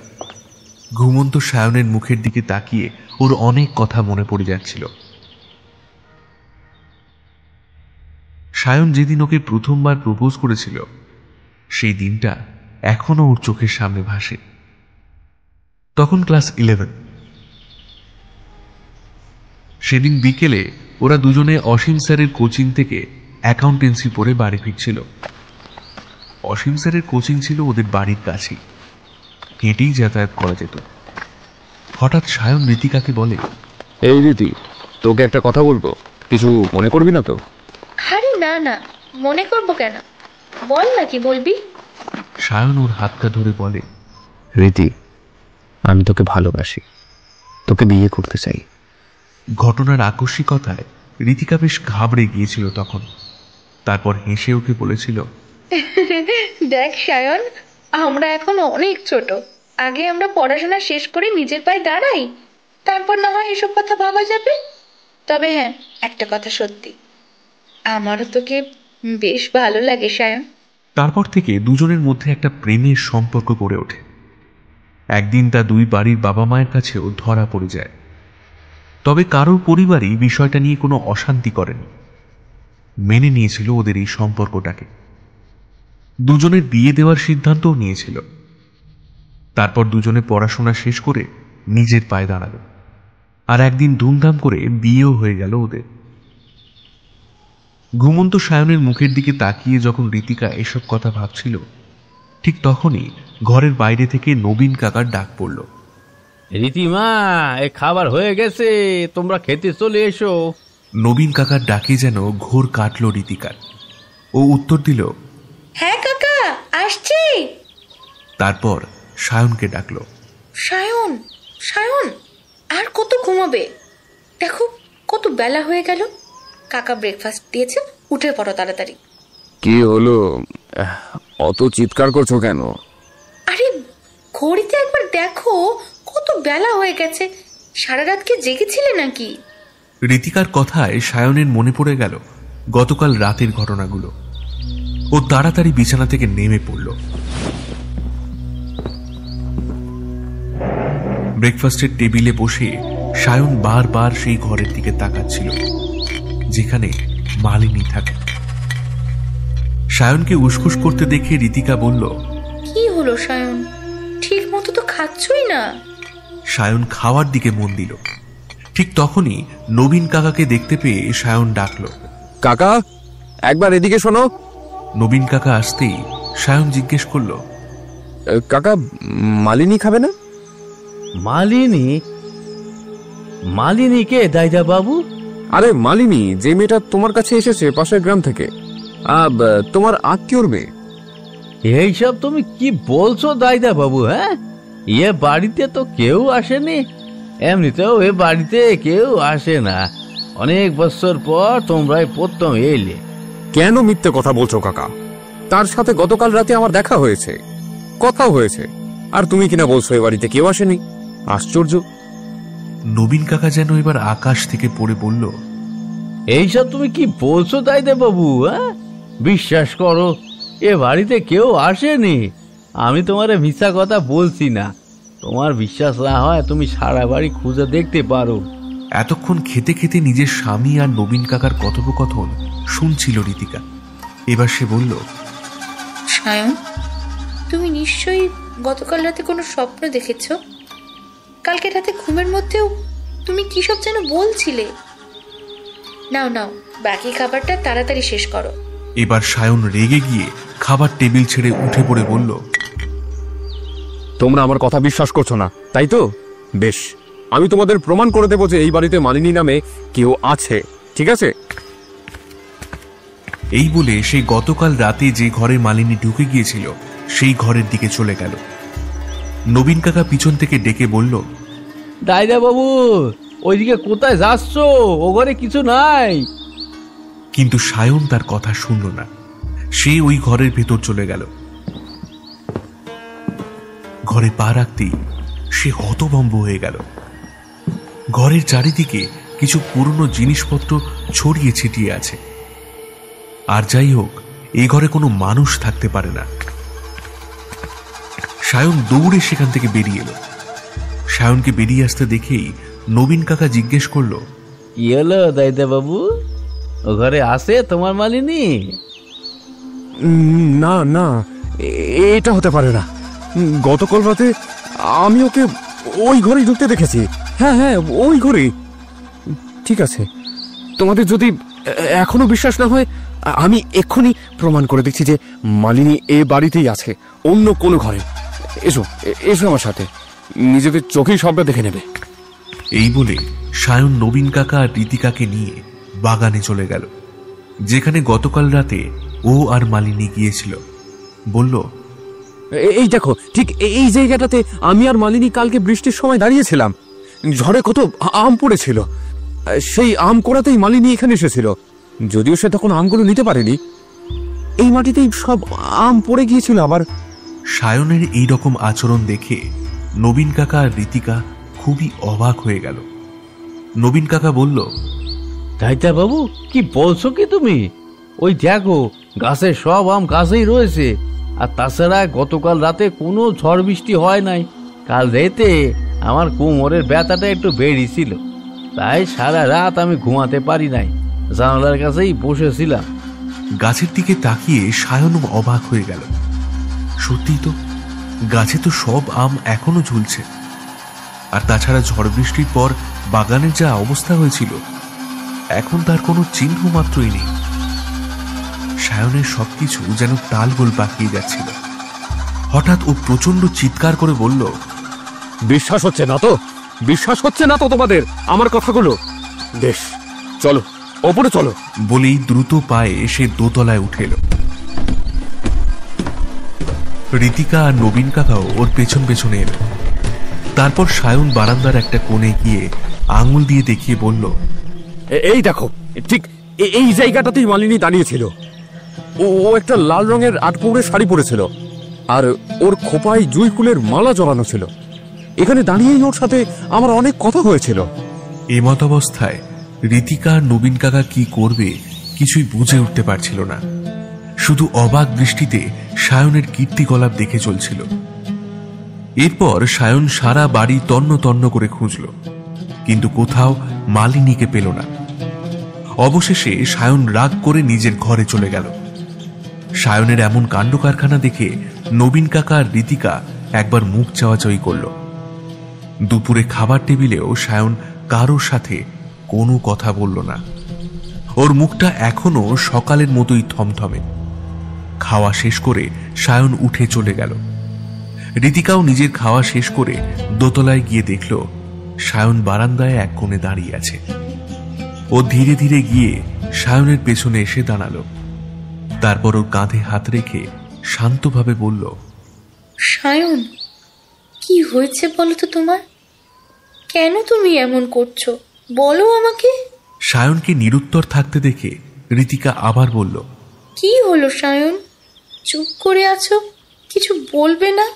ঘুমন্ত সায়নের মুখের দিকে তাকিয়ে ওর অনেক কথা মনে পড়ে যাচ্ছিল। সায়ন যেদিন ওকে প্রথমবার প্রপোজ করেছিল সেই দিনটা এখনো ওর চোখের সামনে ভাসে। তখন ক্লাস 11। সেদিন বিকেলে ওরা দুজনে অসীম স্যারের কোচিং থেকে অ্যাকাউন্টেন্সি পড়ে বাড়ি ফিরছিল। অসীম স্যারের কোচিং ছিল ওদের বাড়ির কাছেই, হেঁটেই যাতায়াত করা যেত। হঠাৎ সায়ন ঋতিকাকে বলে,
এই রীতি, তোকে একটা কথা বলবো, কিছু মনে করবি না তো?
আরে না না, মনে করবো কেন, বল না কি বলবি।
সায়ন ওর হাতটা ধরে বলে,
রীতি, আমি তোকে ভালোবাসি, তোকে বিয়ে করতে চাই।
ঘটনার আকস্মিকতায় ঋতিকা বেশ ঘাবড়ে গিয়েছিল তখন। তারপর হেসে ওকে বলেছিল,
দেখ সায়ন, আমরা এখন অনেক ছোট, আগে আমরা পড়াশোনা শেষ করে নিজের পায়ে দাঁড়াই, তারপর না হয় এসব কথা ভাবা যাবে। তবে হ্যাঁ, একটা কথা সত্যি, আমারও তোকে বেশ ভালো লাগে সায়ন।
তারপর থেকে দুজনের মধ্যে একটা প্রেমের সম্পর্ক গড়ে ওঠে। একদিন তা দুই বাড়ির বাবা মায়ের কাছেও ধরা পড়ে যায়। তবে কারোর পরিবারই বিষয়টা নিয়ে কোনো অশান্তি করেনি, মেনে নিয়েছিল ওদের এই সম্পর্কটাকে। দুজনের বিয়ে দেওয়ার সিদ্ধান্তও নিয়েছিল। তারপর দুজনে পড়াশোনা শেষ করে নিজের পায়ে দাঁড়ালো, আর একদিন ধুমধাম করে বিয়েও হয়ে গেল ওদের। ঘুমন্ত সায়নের মুখের দিকে তাকিয়ে যখন ঋতিকা এসব কথা ভাবছিল, ঠিক তখনই ঘরের বাইরে থেকে নবীন কাকার ডাক পড়ল।
রীতিমা, এ খাবার হয়ে গেছে, তোমরা খেতে চলে এসো।
নবীন কাকার ডাকে যেন ঘোর কাটল রীতিকার। ও উত্তর দিল,
হ্যাঁ কাকা, আসছি।
তারপর সায়নকে ডাকলো।
সায়ন, সায়ন, আর কত ঘুমাবে? দেখো কত বেলা হয়ে গেল। কাকা ব্রেকফাস্ট দিয়েছে, উঠে পড়ো তাড়াতাড়ি।
কি হলো, অত চিৎকার করছো কেন?
আরে ঘড়িতে একবার দেখো, কত বেলা হয়ে গেছে। সারা রাত কি জেগেছিলে নাকি?
রীতিকার কথায় সায়নের মনে পড়ে গেল গতকাল রাতের ঘটনাগুলো। ও তাড়াতাড়ি বিছানা থেকে নেমে পড়ল। ব্রেকফাস্টের টেবিলে বসে সায়ন বারবার সেই ঘরের দিকে তাকাচ্ছিল যেখানে মালিনী থাকে। সায়নকে উসখুস করতে দেখে রীতিকা বলল,
কি হলো সায়ন, ঠিক মতো তো খাচ্ছই না।
সায়ন খাওয়ার দিকে মন দিল। ঠিক তখনই নবীন কাকাকে দেখতে পেয়ে সায়ন ডাকল,
কাকা, একবার এদিকে শোনো।
নবীন কাকা আসতেই সায়ন জিজ্ঞেস করল,
কাকা, মালিনী খাবে না?
মালিনী? মালিনী কে দাইদা বাবু?
আরে মালিনী, যে মেয়েটা তোমার কাছে এসেছে পাশের গ্রাম থেকে, তোমার আত্মীয়র মেয়ে।
এইসব তুমি কি বলছো দাইদা বাবু? হ্যাঁ, এ বাড়িতে তো কেউ আসেনি, এমনিতেও এ বাড়িতে কেউ আসে না। অনেক বছর পর তোমরাই প্রথম এলে।
কেন মিথ্যে কথা বলছো কাকা? তার সাথে গতকাল রাতে আমার দেখা হয়েছে, কথাও হয়েছে, আর তুমি কিনা বলছো এ বাড়িতে কেউ আসেনি? আশ্চর্য।
নবীন কাকা যেন এবার আকাশ থেকে পড়ে বলল,
এইসব তুমি কি বলছো দাইদা বাবু? হ্যাঁ, বিশ্বাস করো, এ বাড়িতে কেউ আসেনি। আমি তোমারে মিথ্যা কথা বলছি না। তোমার বিশ্বাস না হয় তুমি সারা বাড়ি খুঁজে দেখতে পারো।
এতক্ষণ খেতে খেতে নিজের স্বামী আর নবীন কাকার কথোপকথন শুনছিল রীতিকা। এবার সে বলল,
সায়ন, তুমি নিশ্চয়ই গতকাল রাতে কোনো স্বপ্ন দেখেছ। কালকে রাতে ঘুমের মধ্যেও তুমি কি সব যেন বলছিলে। নাও নাও, বাকি খাবারটা তাড়াতাড়ি শেষ করো।
এবার সায়ন রেগে গিয়ে খাবার টেবিল ছেড়ে উঠে পড়ে বলল,
তোমরা আমার কথা বিশ্বাস করছো না, তাই তো? বেশ, আমি তোমাদের প্রমাণ করে দেবো যে এই বাড়িতে মালিনী নামে কেউ আছে, ঠিক আছে?
এই বলে সেই গতকাল রাতে যে ঘরে মালিনী ঢুকে গিয়েছিল সেই ঘরের দিকে চলে গেল। নবীন কাকা পিছন থেকে ডেকে বলল,
দাইদা বাবু, ওইদিকে কোথায় যাচ্ছ? ও ঘরে কিছু নাই।
কিন্তু সায়ন তার কথা শুনল না। সে ওই ঘরের ভেতর চলে গেল। ঘরে পা রাখতেই সে হতভম্ব হয়ে গেল। ঘরের চারিদিকে কিছু পুরনো জিনিসপত্র ছড়িয়ে ছিটিয়ে আছে। আর যাই হোক, এই ঘরে কোনো মানুষ থাকতে পারে না। সায়ন দৌড়ে সেখান থেকে বেরিয়ে এলো। সায়নকে বেরিয়ে আসতে দেখেই নবীন কাকা জিজ্ঞেস করলো,
কি হলো দাইদা বাবু, ও ঘরে আছে তোমার মালিনী?
না না, এটা হতে পারে না। গতকাল রাতে আমি ওকে ওই ঘরেই ঢুকতে দেখেছি। হ্যাঁ হ্যাঁ, ওই ঘরেই। ঠিক আছে, তোমাদের যদি এখনো বিশ্বাস না হয়, আমি এক্ষুনি প্রমাণ করে দিচ্ছি যে মালিনী এ বাড়িতেই আছে, অন্য কোনো ঘরে। এসো এসো আমার সাথে, নিজেদের চোখেই সবটা দেখে নেবে।
এই বলে সায়ন নবীন কাকা আর রীতিকাকে নিয়ে বাগানে চলে গেল, যেখানে গতকাল রাতে ও আর মালিনী গিয়েছিল। বলল,
এই দেখো, ঠিক এই জায়গাটাতে আমি আর মালিনী কালকে বৃষ্টির সময় দাঁড়িয়েছিলাম। ঝড়ে কত আম পড়েছিল, সেই আম কোড়াতেই মালিনী এখানে এসেছিল। যদিও সে তখন আমগুলো নিতে পারেনি, এই মাটিতেই সব আম পড়ে গিয়েছিল। আবার
সায়নের এই রকম আচরণ দেখে নবীন কাকা আর রীতিকা খুবই অবাক হয়ে গেল। নবীন কাকা বলল,
দাইদা বাবু, কি বলছো কি তুমি? ওই দেখো, গাছের সব আম গাছেই রয়েছে। আর তাছাড়া গতকাল রাতে কোনো ঝড় বৃষ্টি হয় নাই। কাল রাতে আমার কোমরের ব্যথাটা একটু বেড়েছিল, তাই সারা রাত আমি ঘুমাতে পারি নাই, জানালার কাছেই বসেছিলাম।
গাছের দিকে তাকিয়ে সায়নও অবাক হয়ে গেল। সত্যি তো, গাছে তো সব আম এখনো ঝুলছে। আর তাছাড়া ঝড় বৃষ্টির পর বাগানের যা অবস্থা হয়েছিল, এখন তার কোনো চিহ্ন মাত্রই নেই। সায়নের সবকিছু যেন তালগোল পাকিয়ে যাচ্ছিল। হঠাৎ ও প্রচন্ড চিৎকার করে বলল,
বিশ্বাস হচ্ছে না তো? বিশ্বাস হচ্ছে না তো তোমাদের আমার কথাগুলো? বেশ, চলো ওপরে চলো।
বলেই দ্রুত পায়ে সে দোতলায় উঠে এলো। রীতিকা আর নবীন কাকাও ওর পেছন পেছনে এলো। তারপর সায়ন বারান্দার একটা কোণে গিয়ে আঙুল দিয়ে দেখিয়ে বলল,
এই দেখো, ঠিক এই জায়গাটাতেই মালিনী দাঁড়িয়েছিল। ও একটা লাল রঙের আটপৌরে শাড়ি পরেছিল, আর ওর খোপায় জুঁই ফুলের মালা জড়ানো ছিল। এখানে দাঁড়িয়েই ওর সাথে আমার অনেক কথা হয়েছিল।
এমত অবস্থায় রীতিকা আর নবীন কাকা কি করবে কিছুই বুঝে উঠতে পারছিল না। শুধু অবাক দৃষ্টিতে সায়নের কীর্তিকলাপ দেখে চলছিল। এরপর সায়ন সারা বাড়ি তন্ন তন্ন করে খুঁজল, কিন্তু কোথাও মালিনীকে পেল না। অবশেষে সায়ন রাগ করে নিজের ঘরে চলে গেল। সায়নের এমন কাণ্ড কারখানা দেখে নবীন কাকা আর রীতিকা একবার মুখ চাওয়াচাওয়ি করল। দুপুরে খাবার টেবিলেও সায়ন কারোর সাথে কোনো কথা বলল না। ওর মুখটা এখনো সকালের মতোই থমথমে। খাওয়া শেষ করে সায়ন উঠে চলে গেল। রীতিকাও নিজের খাওয়া শেষ করে দোতলায় গিয়ে দেখল সায়ন বারান্দায় এক কোণে দাঁড়িয়ে আছে। ও ধীরে ধীরে গিয়ে সায়নের পেছনে এসে দাঁড়ালো। তারপর ওর কাঁধে হাত রেখে শান্তভাবে বলল,
সায়ন, কি হয়েছে বলো তো তোমার? কেন তুমি এমন করছো বলো আমাকে।
সায়নকে নিরুত্তর থাকতে দেখে রীতিকা আবার বলল,
কি হলো সায়ন? চুপ করে আছো, কিছু বলবে না?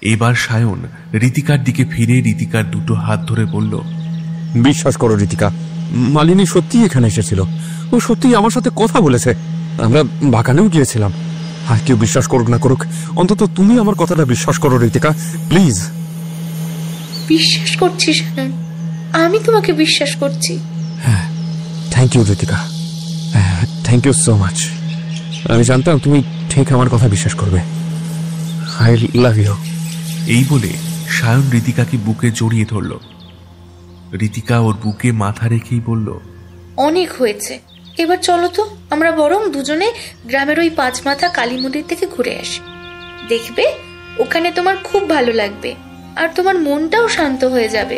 এবার সায়ন রীতিকার দিকে ফিরে রীতিকার দুটো হাত ধরে বলল,
বিশ্বাস করো রীতিকা, মালিনী সত্যি এখানে এসেছিল। ও সত্যি আমার সাথে কথা বলেছে। আমরা বাগানেও গিয়েছিলাম। আর কেউ বিশ্বাস করুক না করুক, অন্তত তুমি আমার কথাটা বিশ্বাস করো রীতিকা, প্লিজ।
বিশ্বাস করছি সায়ন, আমি তোমাকে বিশ্বাস করছি।
হ্যাঁ, thank you Ritika, thank you so much. আমি জানতাম তুমি ঠিক আমার কথা বিশ্বাস করবে। I love you.
এই বলে সায়ন রীতিকাকে বুকে জড়িয়ে ধরল। রীতিকা ওর বুকে মাথা রেখেই বলল,
অনেক হয়েছে, এবার চলো তো আমরা বরং দুজনে গ্রামের ওই 5 মাথা কালী মন্দির থেকে ঘুরে আসি। দেখবে ওখানে তোমার খুব ভালো লাগবে, আর তোমার মনটাও শান্ত হয়ে যাবে।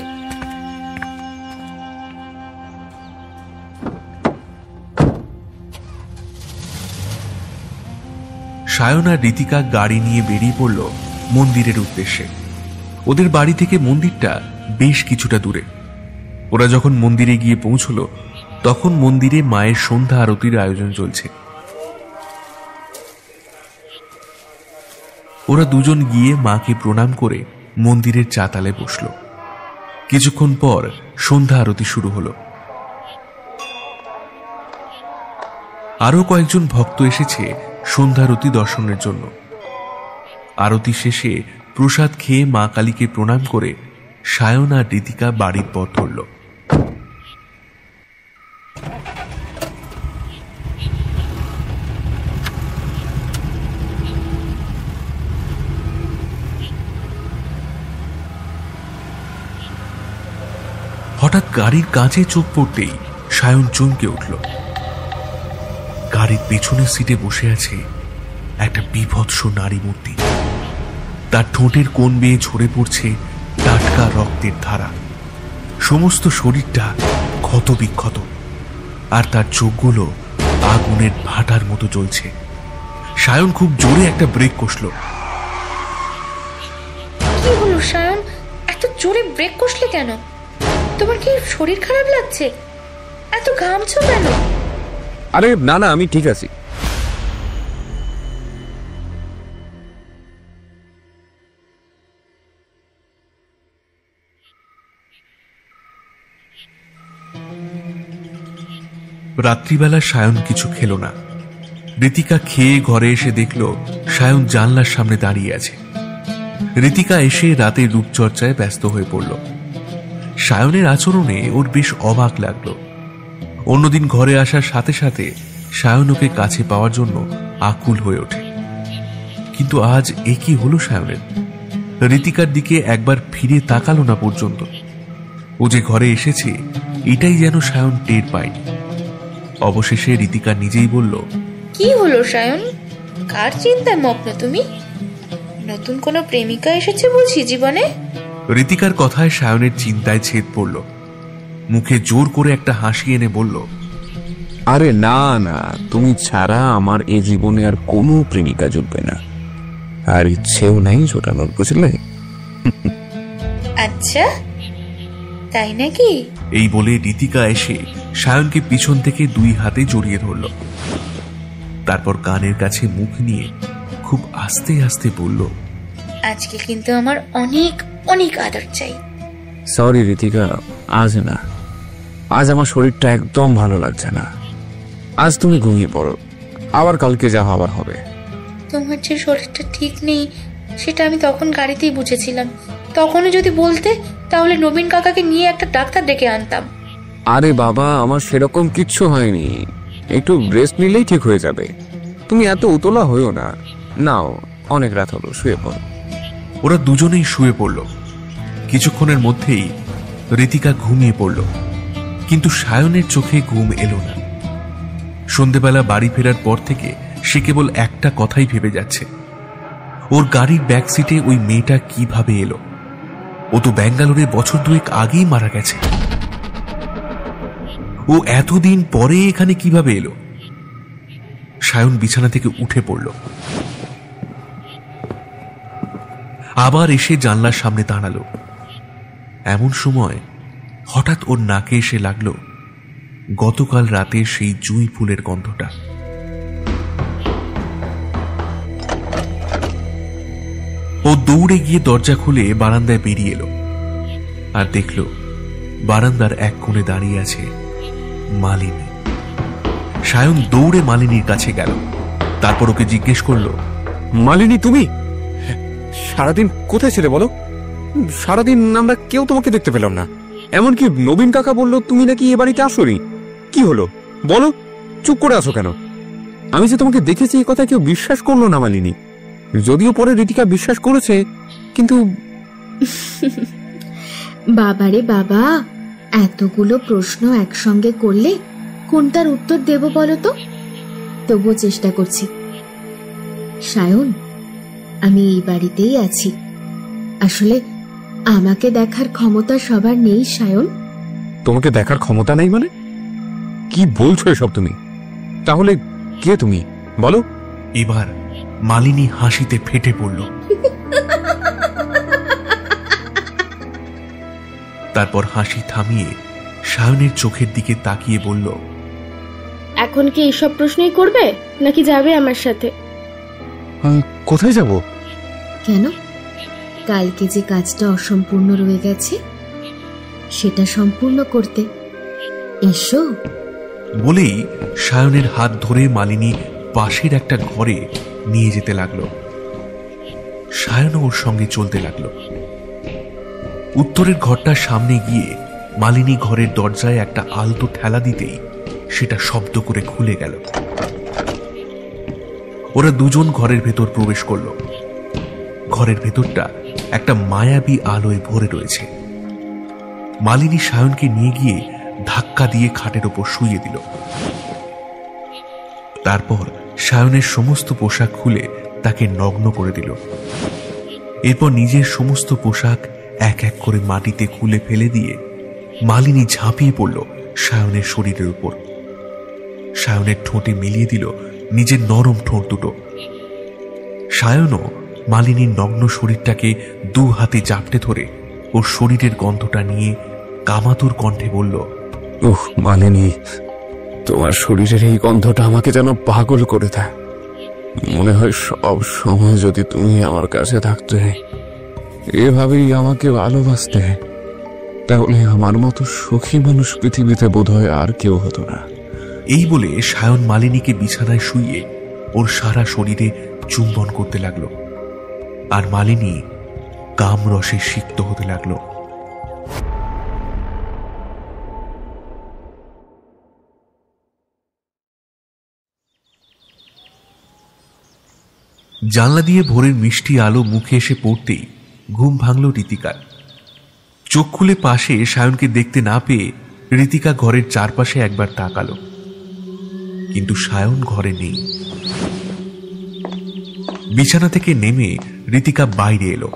সায়ন আর রীতিকা গাড়ি নিয়ে বেরিয়ে পড়ল মন্দিরের উদ্দেশ্যে। ওদের বাড়ি থেকে মন্দিরটা বেশ কিছুটা দূরে। ওরা যখন মন্দিরে গিয়ে পৌঁছল, তখন মন্দিরে মায়ের সন্ধ্যা আরতির আয়োজন চলছে। ওরা দুজন গিয়ে মাকে প্রণাম করে মন্দিরের চাতালে বসল। কিছুক্ষণ পর সন্ধ্যা আরতি শুরু হলো। আরো কয়েকজন ভক্ত এসেছে সন্ধ্যারতি দর্শনের জন্য। আরতি শেষে প্রসাদ খেয়ে মা কালীকে প্রণাম করে সায়ন আর রীতিকা বাড়ির পথ ধরল। হঠাৎ গাড়ির কাঁচে চোখ পড়তেই সায়ন চমকে উঠল। গাড়ির পেছনের সিটে বসে আছে একটা বীভৎস নারী মূর্তি। তার ঠোঁটের কোণ বেয়ে ঝরে পড়ছে টাটকা রক্তের ধারা। সমস্ত শরীরটা ক্ষত বিক্ষত, আর তার চোখগুলো আগুনের ভাটার মতো জ্বলছে। সায়ন খুব জোরে একটা ব্রেক কষল।
কি হলো সায়ন, এত জোরে ব্রেক কষলে কেন? তোমার কি শরীর খারাপ লাগছে? এত ঘামছো কেন?
আরে না না, আমি ঠিক আছি।
রাত্রিবেলা সায়ন কিছু খেল না। রীতিকা খেয়ে ঘরে এসে দেখল সায়ন জানলার সামনে দাঁড়িয়ে আছে। রীতিকা এসে রাতের রূপচর্চায় ব্যস্ত হয়ে পড়ল। সায়নের আচরণে ওর বেশ অবাক লাগলো। অন্যদিন ঘরে আসার সাথে সাথে সায়ন ওকে কাছে পাওয়ার জন্য আকুল হয়ে ওঠে, কিন্তু আজ এ কি হলো সায়নের? রীতিকার দিকে একবার ফিরে তাকালো না পর্যন্ত। ও যে ঘরে এসেছে এটাই যেন সায়ন টের পায়নি। অবশেষে রীতিকা নিজেই বলল,
কি হলো সায়ন, কার চিন্তায় মগ্ন তুমি? নতুন কোনো প্রেমিকা এসেছে বুঝি জীবনে?
ঋতিকার কথায় সায়নের চিন্তায় ছেদ পড়ল। মুখে জোর করে একটা হাসি এনে বলল,
আরে না না, তুমি ছাড়া আমার এই জীবনে আর কোনো প্রেমিকা জুটবে না, আর ইচ্ছেও নাই জোটানোর, বুঝলে?
আচ্ছা, তাই নাকি?
এই বলে ঋতিকা এসে সায়নকে পিছন থেকে 2 হাতে জড়িয়ে ধরল। তারপর কানের কাছে মুখ নিয়ে খুব আস্তে আস্তে বলল,
আজকে কিন্তু আমার অনেক অনেক আদর চাই।
সরি ঋতিকা, আজ না, আজ আমার শরীরটা একদম ভালো লাগছে না। আজ তুমি ঘুমিয়ে পড়ো, আবার কালকে যা হবার হবে।
তোমার যে শরীরটা ঠিক নেই সেটা আমি তখন গাড়িতেই বুঝেছিলাম। তখনই যদি বলতে তাহলে নবীন কাকাকে নিয়ে একটা ডাক্তার ডেকে আনতাম।
আরে বাবা, আমার সেরকম কিচ্ছু হয়নি, একটু রেস্ট নিলেই ঠিক হয়ে যাবে। তুমি এত উতলা হইও না। নাও, অনেক রাত হলো, শুয়ে পড়ো।
ওরা দুজনেই শুয়ে পড়ল। কিছুক্ষণের মধ্যেই ঋতিকা ঘুমিয়ে পড়ল, কিন্তু সায়নের চোখে ঘুম এলো না। সন্ধেবেলা বাড়ি ফেরার পর থেকে সে কেবল একটা কথাই ভেবে যাচ্ছে, ওর গাড়ির ব্যাক সিটে ওই মেয়েটা কিভাবে এলো? ও তো ব্যাঙ্গালোরে বছর 2 আগেই মারা গেছে। ও এতদিন পরে এখানে কিভাবে এলো? সায়ন বিছানা থেকে উঠে পড়ল, আবার এসে জানলার সামনে দাঁড়ালো। এমন সময় হঠাৎ ওর নাকে এসে লাগলো গতকাল রাতে সেই জুঁই ফুলের গন্ধটা। ও দৌড়ে গিয়ে দরজা খুলে বারান্দায় বেরিয়ে এলো, আর দেখল বারান্দার এক কোণে দাঁড়িয়ে আছে মালিনী। সায়ন দৌড়ে মালিনীর কাছে গেল, তারপর ওকে জিজ্ঞেস করলো,
মালিনী, তুমি সারাদিন কোথায় ছিলে বলো? সারাদিন আমরা কেউ তোমাকে দেখতে পেলাম না। এমনকি নবীন কাকা বললো তুমি নাকি এ বাড়িতে আসোনি। কি হলো বলো? চুপ করে আছো কেন? আমি যে তোমাকে দেখেছি এ কথা কেউ বিশ্বাস করলো না মালিনী। যদিও পরে ঋতিকা বিশ্বাস করেছে, কিন্তু
বাবারে বাবা, এতগুলো প্রশ্ন একসঙ্গে করলে কোনটার উত্তর দেব বলো তো? তবুও চেষ্টা করছি। সায়ন, আমি এই বাড়িতেই আছি। আসলে আমাকে দেখার ক্ষমতা সবার নেই সায়ন।
তোমাকে দেখার ক্ষমতা নেই মানে? কি বলছো এসব তুমি? তাহলে কে তুমি বলো?
এবার মালিনী হাসিতে ফেটে পড়ল। তারপর হাসি থামিয়ে সায়নের চোখের দিকে তাকিয়ে বলল,
এখন কি এইসব প্রশ্নই করবে নাকি যাবে আমার সাথে?
কোথায় যাব?
কেন? কালকে যে কাজটা অসম্পূর্ণ রয়ে গেছে সেটা সম্পূর্ণ করতে এসো।
বলেই সায়নের হাত ধরে মালিনী পাশের একটা ঘরে নিয়ে যেতে লাগলো। সায়নও ওর সঙ্গে চলতে লাগলো। উত্তরের ঘরটার সামনে গিয়ে মালিনী ঘরের দরজায় একটা আলতো ঠেলা দিতেই সেটা শব্দ করে খুলে গেল। ওরা দুজন ঘরের ভেতর প্রবেশ করল। ঘরের ভেতরটা একটা মায়াবী আলোয় ভরে রয়েছে। মালিনী সায়নকে নিয়ে গিয়ে ধাক্কা দিয়ে খাটের ওপর শুইয়ে দিল। তারপর সায়নের সমস্ত পোশাক খুলে তাকে নগ্ন করে দিল। এরপর নিজের সমস্ত পোশাক এক এক করে মাটিতে খুলে ফেলে দিয়ে মালিনী ঝাঁপিয়ে পড়ল সায়নের শরীরের উপর। সায়নের ঠোঁটে মিলিয়ে দিল নিজের নরম ঠোঁট দুটো। সায়নও মালিনীর নগ্ন শরীরটাকে 2 হাতে জাপটে ধরে ওর শরীরের গন্ধটা নিয়ে কামাতুর কণ্ঠে বলল,
উহ মালিনী, তোমার শরীরের এই গন্ধটা আমাকে যেন পাগল করে দেয়। মনে হয় সব সময় যদি তুমি আমার কাছে থাকতে, এভাবেই আমাকে ভালোবাসতে, তাহলে আমার মতো সুখী মানুষ পৃথিবীতে বোধহয় আর কেউ হতো না।
এই বলে সায়ন মালিনীকে বিছানায় শুইয়ে ওর সারা শরীরে চুম্বন করতে লাগলো, আর মালিনী কাম রসে সিক্ত হতে লাগলো। জানলা দিয়ে ভোরের মিষ্টি আলো মুখে এসে পড়তেই ঘুম ভাঙল ঋতিকার। চোখ খুলে পাশে সায়নকে দেখতে না পেয়ে ঋতিকা ঘরের চারপাশে একবার তাকালো, কিন্তু সায়ন ঘরে নেই। বিছানা থেকে নেমে ঋতিকা বাইরে এলো।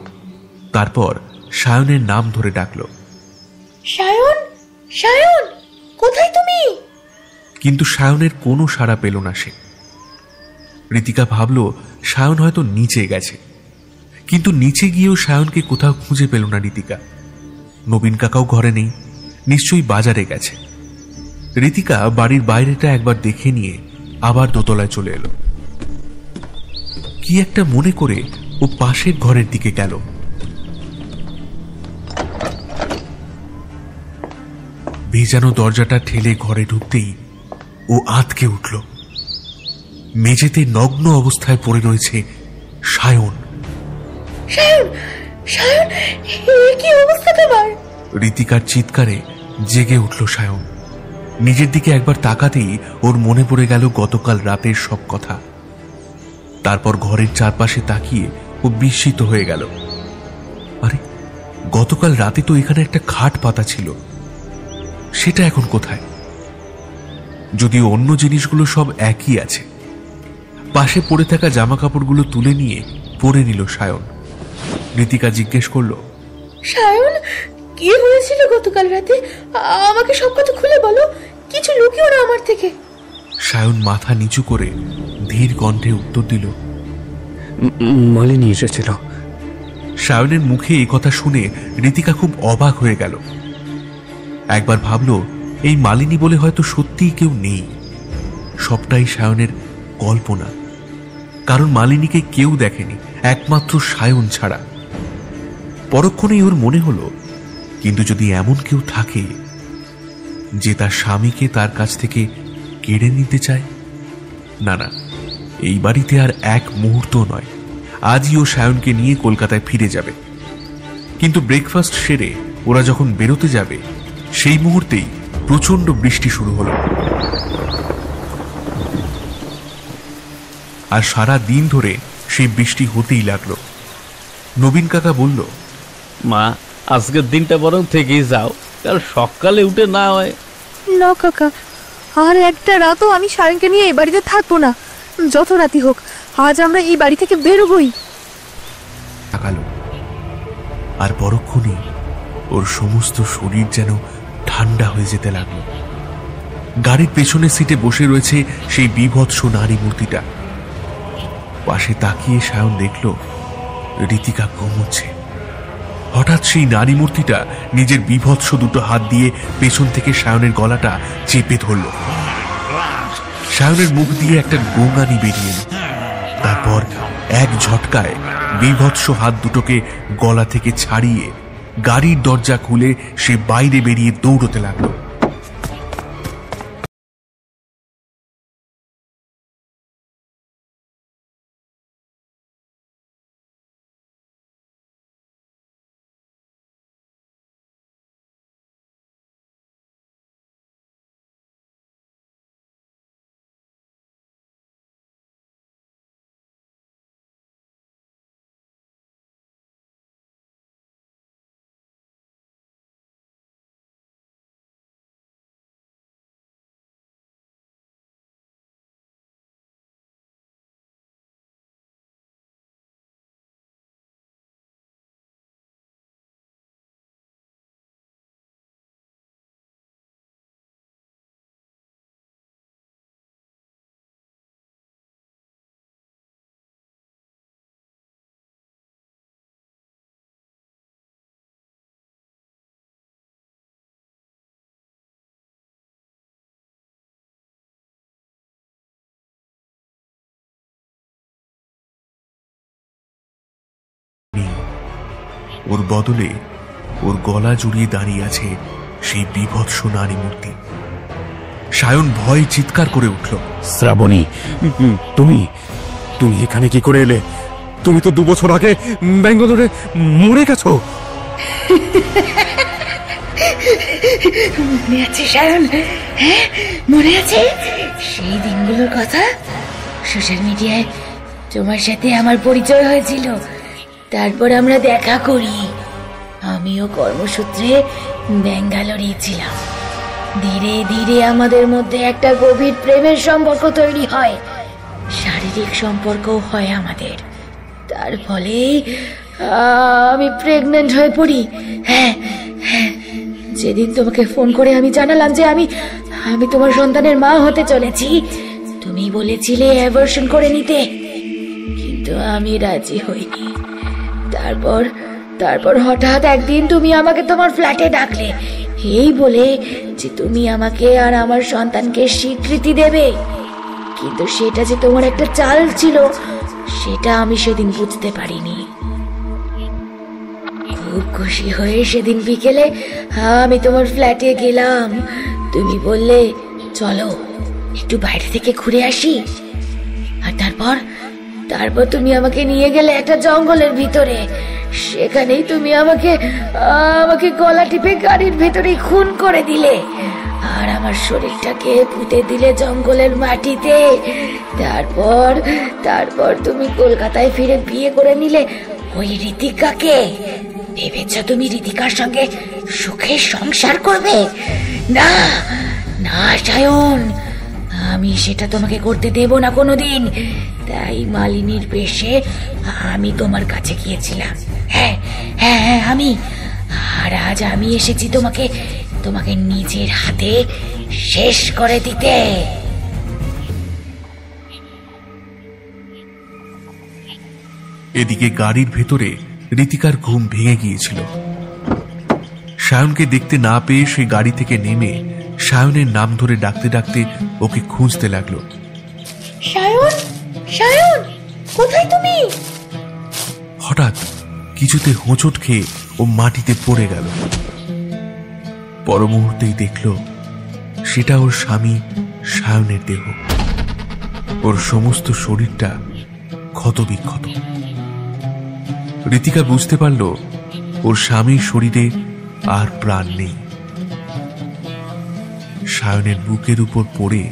তারপর সায়নের নাম ধরে ডাকলো,
সায়ন, সায়ন, কোথায় তুমি?
কিন্তু সায়নের কোনো সাড়া পেল না সে। ঋতিকা ভাবল সায়ন হয়তো নিচে গেছে, কিন্তু নিচে গিয়েও সায়নকে কোথাও খুঁজে পেল না ঋতিকা। নবীন কাকাও ঘরে নেই, নিশ্চয়ই বাজারে গেছে। ঋতিকা বাড়ির বাইরেটা একবার দেখে নিয়ে আবার দোতলায় চলে এলো। কি একটা মনে করে ও পাশের ঘরের দিকে গেল। ভেজানো দরজাটা ঠেলে ঘরে ঢুকতেই ও আঁতকে উঠল। মেঝেতে নগ্ন অবস্থায় পড়ে রয়েছে সায়ন।
সায়ন, সায়ন, কি অবস্থা তোমার?
ঋতিকার চিৎকারে জেগে উঠল সায়ন। নিজের দিকে একবার তাকাতেই ওর মনে পড়ে গেল গতকাল রাতের সব কথা। তারপর ঘরের চারপাশে তাকিয়ে ও বিস্মিত হয়ে গেল। আরে, গতকাল রাতে তো এখানে একটা খাট পাতা ছিল, সেটা এখন কোথায়? যদিও অন্য জিনিসগুলো সব একই আছে। পাশে পড়ে থাকা জামা কাপড়গুলো তুলে নিয়ে পরে নিল সায়ন। ঋতিকা জিজ্ঞেস করল,
সায়ন, কি হয়েছিল গতকাল রাতে? আমাকে সব কথা খুলে বলো, কিছু লুকিও না আমার থেকে।
সায়ন মাথা নিচু করে ধীর কণ্ঠে উত্তর দিল,
মালিনী এসেছিল।
সায়নের মুখে এই কথা শুনে ঋতিকা খুব অবাক হয়ে গেল। একবার ভাবল এই মালিনী বলে হয়তো সত্যিই কেউ নেই, সবটাই সায়নের কল্পনা। কারণ মালিনীকে কেউ দেখেনি, একমাত্র সায়ন ছাড়া। পরক্ষণেই ওর মনে হলো, কিন্তু যদি এমন কেউ থাকে যে তার স্বামীকে তার কাছ থেকে কেড়ে নিতে চায়? না না, এই বাড়িতে আর এক মুহূর্ত নয়। আজই ও সায়নকে নিয়ে কলকাতায় ফিরে যাবে। কিন্তু ব্রেকফাস্ট সেরে ওরা যখন বেরোতে যাবে, সেই মুহূর্তেই প্রচন্ড বৃষ্টি শুরু হলো। আর সারা দিন ধরে সেই বৃষ্টি হতেই লাগলো। নবীন কাকা বলল,
মা, আজকের দিনটা বরং থেকেই যাও, কাল সকালে উঠে না হয়।
না কাকা, আর একটা রাতও আমি সায়নকে নিয়ে এই বাড়িতে থাকবো না। যত রাতি হোক, আজ আমরা এই বাড়ি থেকে বেরোবই।
তাকালো, আর পরক্ষণে ওর সমস্ত শরীর যেন ঠান্ডা হয়ে যেতে লাগলো। গাড়ির পেছনের সিটে বসে রয়েছে সেই বীভৎস নারী মূর্তিটা। পাশে তাকিয়ে সায়ন দেখল ঋতিকা ঘুমোচ্ছে। হঠাৎ সেই নারী মূর্তিটা নিজের বীভৎস দুটো হাত দিয়ে পেছন থেকে সায়নের গলাটা চেপে ধরল। সায়নের মুখ দিয়ে একটা গোঙানি বেরিয়ে এল। তারপর এক ঝটকায় বীভৎস হাত দুটোকে গলা থেকে ছাড়িয়ে গাড়ির দরজা খুলে সে বাইরে বেরিয়ে দৌড়তে লাগলো। ওর বদলে ওর গলা জড়িয়ে দাঁড়িয়ে আছে সেই বীভৎস নারী মূর্তি। সায়ন ভয়ে চিৎকার করে উঠল,
শ্রাবণী, তুমি তুমি এখানে কি করে এলে? তুমি তো 2 বছর আগে ব্যাঙ্গালোরে মরে গেছো।
মনে আছে সায়ন? হ্যাঁ, মনে আছে সেই দিনগুলোর কথা? সোশ্যাল মিডিয়ায় তোমার সাথে আমার পরিচয় হয়েছিল, তারপর আমরা দেখা করি। আমিও কর্মসূত্রে ব্যাঙ্গালোরে ছিলাম। ধীরে ধীরে আমাদের মধ্যে একটা গভীর প্রেমের সম্পর্ক তৈরি হয়, শারীরিক সম্পর্কও হয় আমাদের। তার ফলে আমি প্রেগনেন্ট হয়ে পড়ি। হ্যাঁ হ্যাঁ, যেদিন তোমাকে ফোন করে আমি জানালাম যে আমি তোমার সন্তানের মা হতে চলেছি, তুমি বলেছিলে অ্যাবর্শন করে নিতে, কিন্তু আমি রাজি হইনি। তারপর হঠাৎ একদিন তুমি আমাকে তোমার ফ্ল্যাটে ডাকলে, এই বলে যে তুমি আমাকে আর আমার সন্তানকে স্বীকৃতি দেবে। কিন্তু সেটা যে তোমার একটা চাল ছিল, সেটা আমি সেদিন বুঝতে পারিনি। খুব খুশি হয়ে সেদিন বিকেলে আমি তোমার ফ্ল্যাটে গেলাম। তুমি বললে চলো একটু বাইরে থেকে ঘুরে আসি। আর তারপর তুমি আমাকে নিয়ে গেলে একটা জঙ্গলের ভিতরে। সেখানেই তুমি আমাকে গলা টিপে গাড়ির ভেতরে খুন করে দিলে, আর আমার শরীরটাকে পুঁতে দিলে জঙ্গলের মাটিতে। তারপর তুমি কলকাতায় ফিরে বিয়ে করে নিলে ওই ঋতিকাকে। ভেবেছ তুমি ঋতিকার সঙ্গে সুখে সংসার করবে? না না সায়ন, আমি সেটা তোমাকে করতে দেব না কোনোদিন। তাই মালিনীর বেশে আমি তোমার কাছে গিয়েছিলাম। হ্যাঁ হ্যাঁ হ্যাঁ, আর আজ আমি এসেছি তোমাকে নিজের হাতে শেষ করে দিতে।
এদিকে গাড়ির ভেতরে ঋতিকার ঘুম ভেঙে গিয়েছিল। সায়নকে দেখতে না পেয়ে সে গাড়ি থেকে নেমে সায়নের নাম ধরে ডাকতে ডাকতে ওকে খুঁজতে লাগলো।
সায়ন, সায়ন, কোথায় তুমি?
হঠাৎ কিছুতে হোঁচট খেয়ে ও মাটিতে পড়ে গেল। পর মুহূর্তেই দেখল সেটা ওর স্বামী সায়নের দেহ। ওর সমস্ত শরীরটা ক্ষতবিক্ষত। ঋতিকা বুঝতে পারল ওর স্বামীর শরীরে আর প্রাণ নেই। সায়নের বুকের উপর পড়ে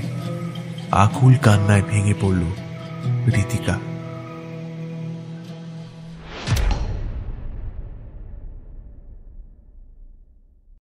আকুল কান্নায় ভেঙে পড়ল ঋতিকা।